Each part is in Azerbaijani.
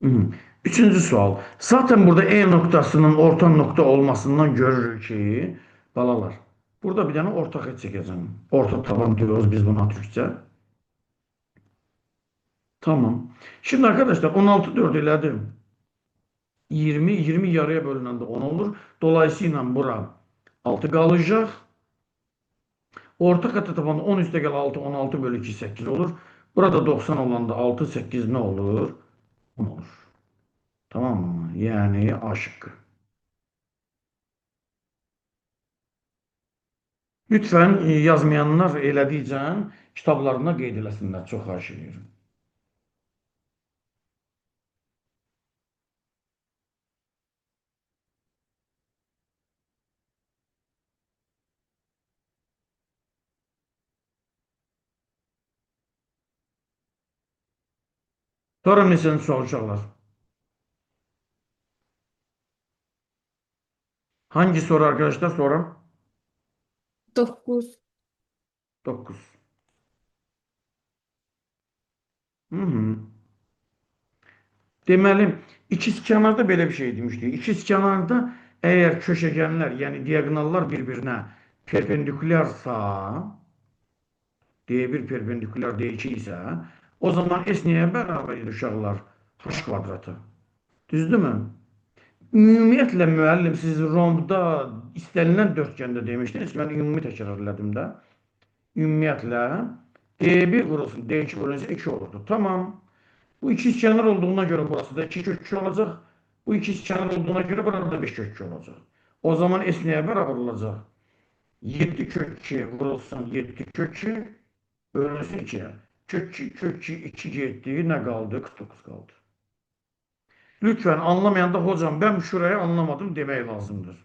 Hı. Üçüncü sual. Zaten burada E noktasının orta nokta olmasından görürük ki, balalar, burada bir tane ortak et çəkəcəm. Orta taban diyoruz biz buna Türkçe. Tamam. Şimdi arkadaşlar 16 4 elədim. 20, 20 yarıya bölünəndə 10 olur. Dolayısıyla bura 6 qalacaq. Orta katı tabanı 10 üstə gəl 6, 16 bölü 2, 8 olur. Burada 90 olanda 6, 8 ne olur? 10 olur. Tamam mı? Yani A şıkkı. Lütfen yazmayanlar elədikcən kitablarına qeyd eləsinlər. Çox xahiş edirəm. Sonra neçənci sual uşaqlar? Hangi soru arkadaşlar? Sonra 9. 9. Hı hı. Deməli, ikizkənarda belə bir şey demişdik. İkizkənarda əgər köşegənlər, yəni diagonallar bir-birinə perpendikulyarsa, D1 perpendikulyar D2 isə, o zaman S nəyə bərabər edir uşaqlar? H kvadratı. Düzdürmü? Ümumiyyətlə müəllim siz rombda istənilən dörtgəndə demişdiniz. Mən ümumi təkrar elədim də. Ümumiyyətlə D1 vurulsun, D2 vurulsun 2 olurdu. Tamam. Bu ikizkenar olduğuna göre burası da 2 kök 2 olacak. Bu ikizkenar olduğuna göre burada da 5 kök 2 olacak. O zaman S neye beraber olacak? 7 kök 2 vurulsun 7 kök 2 bölünsün 2'ye. Kök 2 kök 2 2 gitti ne kaldı? 49 kaldı. Lütfen anlamayan da hocam ben şurayı anlamadım demeye lazımdır.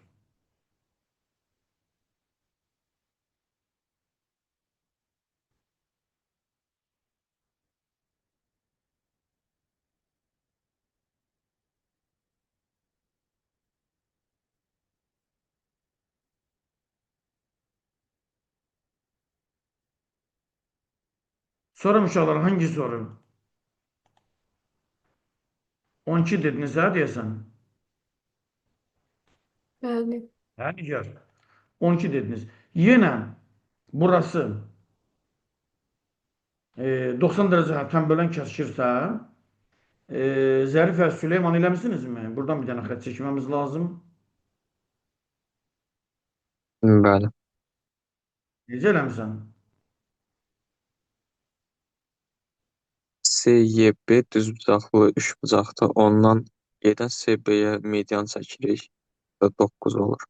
Sorum uşaqlar hangi soru? 12 dediniz ha diyesen. Yani Yani gör. 12 dediniz. Yine burası 90 derece hərfdən bölən kəsirsə, Zərif və Süleyman eləmisinizmi? Buradan bir dənə xətt çəkməmiz lazım. Bəli. Necə eləmisən? SYB düzbucaqlı üçbucaqda ondan gedən SB-yə median çəkirik. 9 olur.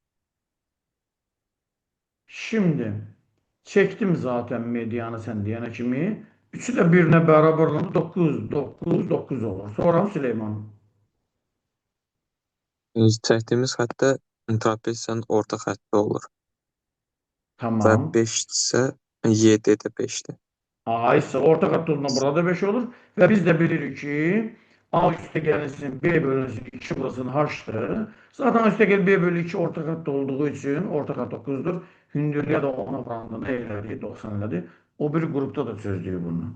Şimdi çektim zaten medianı sen diyene kimi. Üçü de birine beraber olunca 9, 9, 9 olur. Sonra Süleyman. Çəkdiyimiz xəttdə trapesiyanın orta xətti olur. Və Tamam. 5 isə 7 də 5-dir. A ise ortak hat olduğunda burada 5 olur. Ve biz de bilirik ki A üste gelinsin B bölünsün 2 burasının H'tır. Zaten üste gel B bölü 2 ortak hatta olduğu için ortak hat 9'dur. Hündürlüğe de ona oranında eğriliği 90 elədi. O bir grupta da sözlüyor bunu.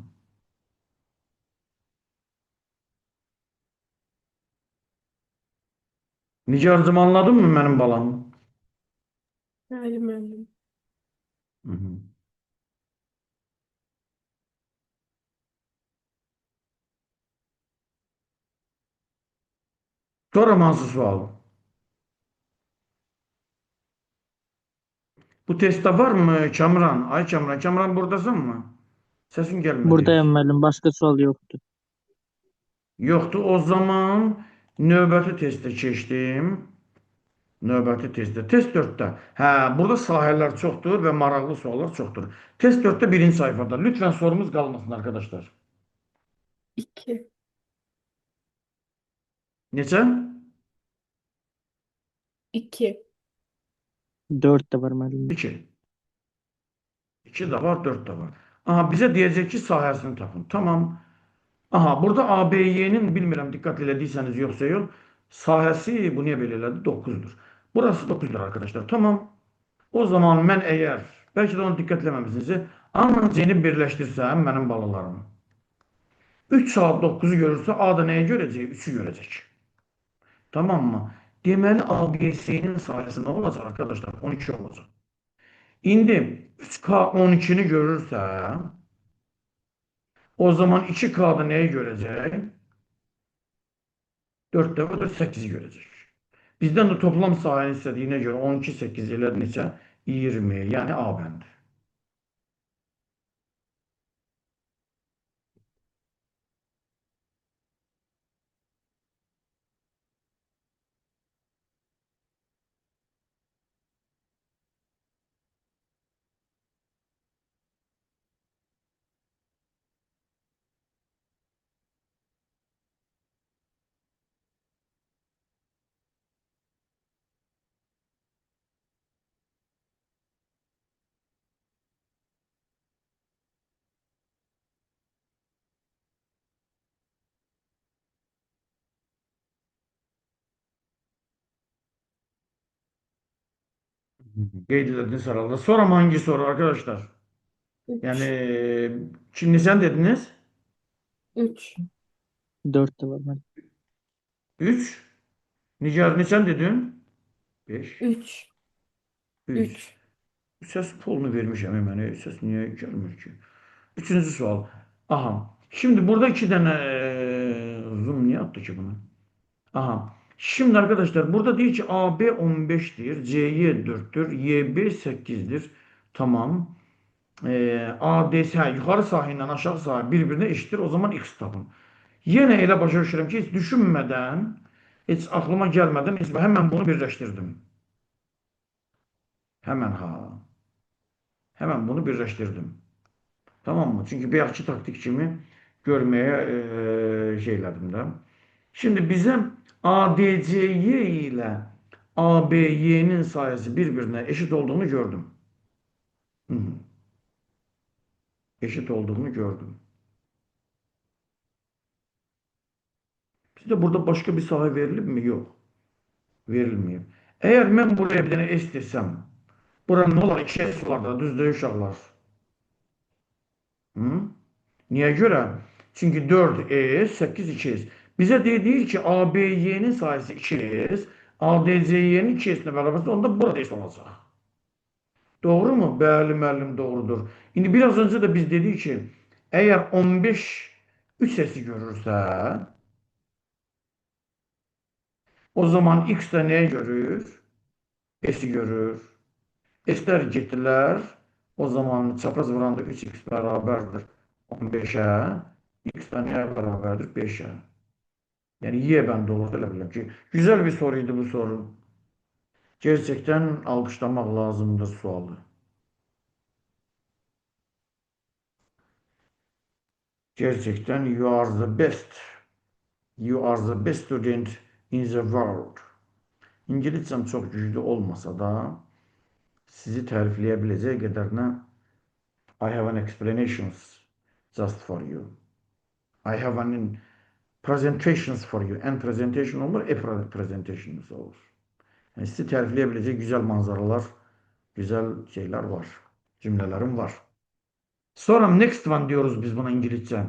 Nigar'cığım anladın mı benim balam? müəllim. Hı hı. Sonra hansı sual? Bu testte var mı Kamran? Ay Kamran, Kamran buradasın mı? Sesin gelmedi Buradayım hiç. müəllim. Başqa sual yoxdur. Yoktu. O zaman növbəti testə keçdim. Növbəti testdə. Test 4-də. Hə, burada sahələr çoxdur və maraqlı suallar çoxdur. Test 4-də birinci sayfada. Lütfen sorumuz qalmasın arkadaşlar. 2. Neçə? 2. 4 də var müəllim. 2. 2 də var, 4 də var. Aha, bizə deyəcək ki, sahəsini tapın. Tamam. Aha, burada ABY'nin bilmirəm diqqət elədiyseniz yoxsa yox. Sahəsi bu niyə belə elədi? 9'dur. Burası 9'dur arkadaşlar. Tamam. O zaman mən əgər, bəlkə də onu diqqət eləməmisinizsə, A-la C-ni birləşdirsəm mənim balalarım. 3 saat 9'u görürse A da neyi görecek? 3'ü görecek. Tamam mı? Deməli ABC'nin sayısı nə olacaq arkadaşlar? 12 olacaq. İndi 3K 12'ni görürsə, o zaman 2K'da neyi görecek? 4 dəfə 4 8'i görecek. Bizden de toplam sayını istediğine göre 12 8 ile neçə? 20. Yani A bəndi. Qeyd edildiniz herhalde. Sonra hangi soru arkadaşlar? Yani 3. şimdi sen dediniz 3. 4 de var müəllim. 3. Nigar sen dedin 5. 3. 3. 3. Ses pulunu vermişim hemen. Ses niye gelmiyor ki? Üçüncü sual. Aha. Şimdi burada iki tane zoom niye attı ki bunu? Aha. Şimdi arkadaşlar burada diyor ki AB 15'dir, CY 4'tür, YB 8'dir. Tamam. ADS yukarı sahinden aşağı sahi birbirine eşittir. O zaman X tapın. Yine elə başa düşürəm ki, hiç düşünmeden, hiç aklıma gelmeden hemen bunu birleştirdim. Hemen ha. Hemen bunu birleştirdim. Tamam mı? Çünkü bayaqki taktik kimi görmeye şeylədim də. Şimdi bize ADCY ile ABY'nin sayısı birbirine eşit olduğunu gördüm. Hı hı. Eşit olduğunu gördüm. Bizde burada başka bir sayı verilir mi? Yok. Verilmiyor. Eğer ben buraya bir tane S desem, buranın ne olar? 2 S var da düzdür uşaqlar. Hı? Niye göre? Çünkü 4 S, 8 2 S. Bize deyir ki ABY'nin sayısı 2 S, ADCY'nin 2 S'le beraber onda burada S olacaq. Doğru mu? Bəli müəllim doğrudur. İndi biraz önce de biz dedik ki eğer 15 3 sesi görürse o zaman X de neyi görür? S'i görür. S'ler getdilər. O zaman çapraz vuranda 3x bərabərdir 15'e. X de neye beraberdir? 5'e. Yani Y bəndi olur. Elə bilirəm ki, güzel bir soruydu bu soru. Gerçekten alkışlamak lazımdır sualı. Gerçekten you are the best. You are the best student in the world. İngilizcem çok güçlü olmasa da sizi tərifləyə qədərinə I have an explanations just for you. I have an presentations for you. And presentation olur, presentations olur. Yani sizi tərifləyə güzel manzaralar, güzel şeyler var. Cümlelerim var. Sonra next one diyoruz biz buna İngilizce.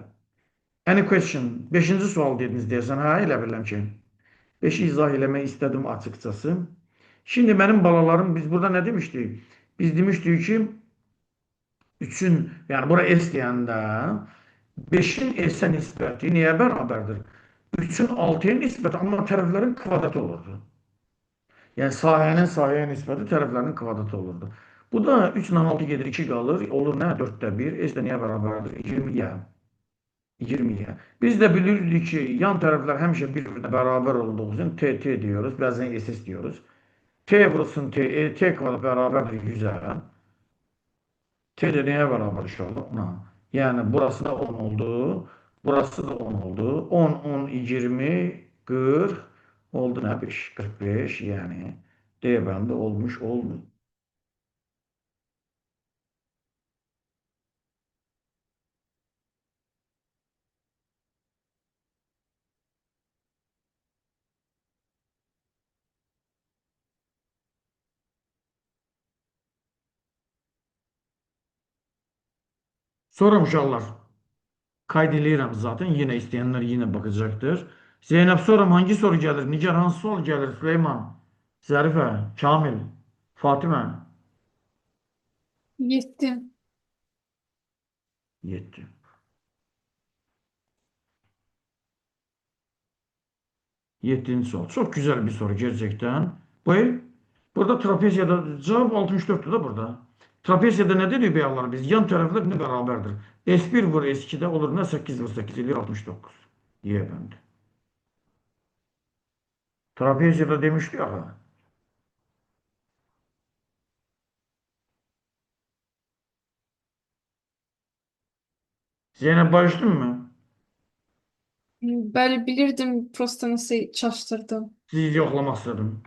Any question? Beşinci sual dediniz deyəsən. Hə, elə bilirəm ki. 5'i izah eləmək istedim açıkçası. Şimdi benim balalarım biz burada ne demiştik? Biz demiştik ki 3'ün yani buraya S deyəndə 5'in S'e nisbəti niye beraberdir? 3'ün 6'ya nisbəti amma tərəflərin kvadratı olurdu. Yani sahəyə nisbəti tərəflərin kvadratı olurdu. Bu da 3 ilə 6 gedir 2 qalır. Olur nə? 4'də 1. S də niyə bərabərdir? 20'yə. 20'ye. Biz de bilirdik ki yan taraflar həmişə bir-birinə bərabər olduğu için TT diyoruz. Bəzən SS diyoruz. T vurulsun T, T kvadrat bərabərdir 100'ə. T de neye beraber uşaqlar? 10'a. Yani burası da 10 oldu. Burası da 10 oldu. 10, 10, 20, 40 oldu ne? 5, 45 yani. D bəndi olmuş oldu. Sonra uşaqlar. Kaydediyorum zaten. Yine isteyenler yine bakacaktır. Zeynep sorum hangi soru gelir? Nigar hangi soru gelir? Süleyman, Zarife, Kamil, Fatime. 7. 7. Yedinci soru. Çok güzel bir soru gerçekten. Buyur. Burada trapeziyada cevap 64'tü da burada. Trapeziyada ne diyor beyler biz? Yan taraflar ne beraberdir? S1 vur S2'de olur ne 8 vur 8 ediyor 69. Diye efendi. Trapeziyada demişti ya. Zeynep başladın mı? Bəli, bilirdim, prosta nəsə çaşdırdım. Sizi yoklamak istedim.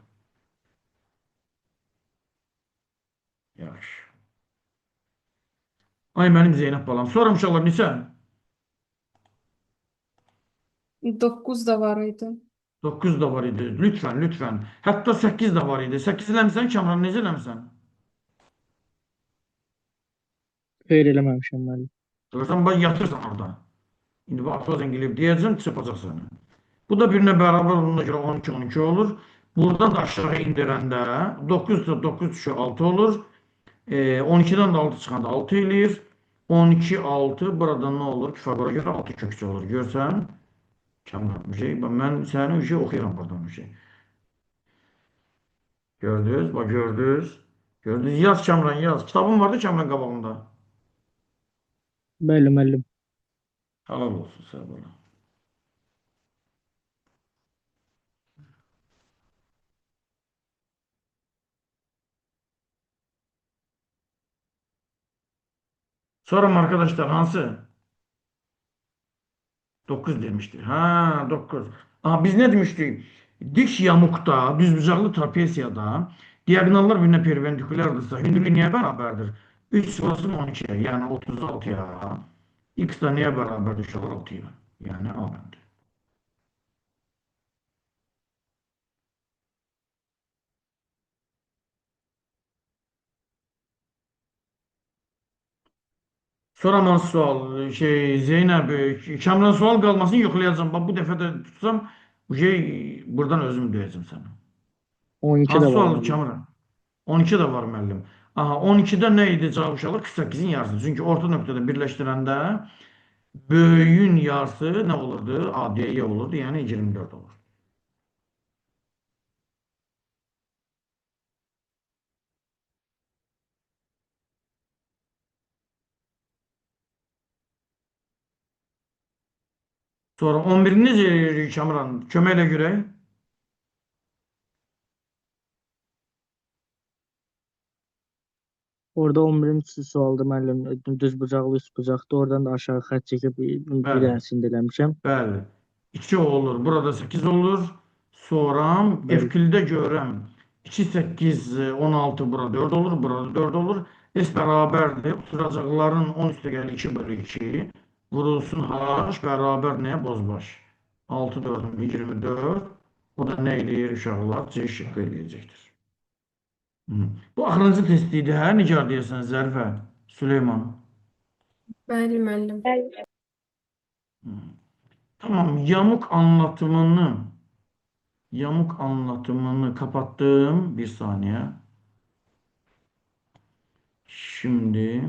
Yaxşı. Ay benim Zeynep balam. Sormuşlar neçə? 9 da var idi. 9 da var idi. Lütfen lütfen. Hatta 8 de var idi. 8 eləmişsən Kamran necə eləmişsən? Xeyr eləməmişəm müəllim. Görsən bax yatırsan orada. İndi bu atozen gelip diyeceğim çıpacak seni. Bu da birine beraber olduğuna göre 12 12 olur. Buradan da aşağı indirende 9 ise 9 düşüyor 6 olur. 12'den de 6 çıkanda 6 eləyir. 12 6 burada ne olur? Pifagora göre 6 kökçe olur. Görsen Kamran bir şey. Ben seni bir şey okuyuram buradan bir şey. Gördünüz, bak gördünüz. Gördünüz. Yaz Kamran yaz. Kitabım vardı Kamran qabağında. Bəli müəllim. Halal olsun sağ ol. Sorum arkadaşlar hansı? 9 demişti. Ha 9. Aha, biz ne demiştik? Dik yamukta, düzbucaqlı trapeziyada diagonallar birbirine perpendikülərdırsa hündürlüğü niye beraberdir? 3 sırası 12'ye yani 36'ya. X da niye beraberdir? Şu 6'ya. Yani A bende. Soraman sual Zeynep Kamran sual kalmasın yoklayacağım. Bak bu defa da tutsam buradan özüm diyeceğim sana. 12 Hansı də var sual müəllim. Kamran? 12 de var müəllim. Aha 12'de neydi cevap uşaqlar? 48'in yarısı. Çünkü orta noktada birleştirəndə böyüyün yarısı ne olurdu? AD'ye olurdu. Yani 24 olur. Sonra 11'ini Kamran kömeyle göre Orada 11-ci sualda müəllim düz bucaqlı, üst bucaqlı. Oradan da aşağı xətt çəkib bir bəli. dənəsini də eləmişəm. Bəli. 2 olur. Burada 8 olur. Sonra Bəli. F2'de görəm. 2 8 16 burada 4 olur. Burada 4 olur. S beraberdir. Oturacaqların 10 üstə gəlir 2 bölü 2. Vurulsun H beraber neye? Bozbaş. 6 4'ün 24. O da ne eləyir uşaqlar? C şıkkı eləyəcəkdir. Hı. Bu axırıncı test idi. Hə? Nigar deyirsən Zərifə? Süleyman. Bəli, müəllim. Hı. Tamam. Yamuk anlatımını kapattım. Bir saniye. Şimdi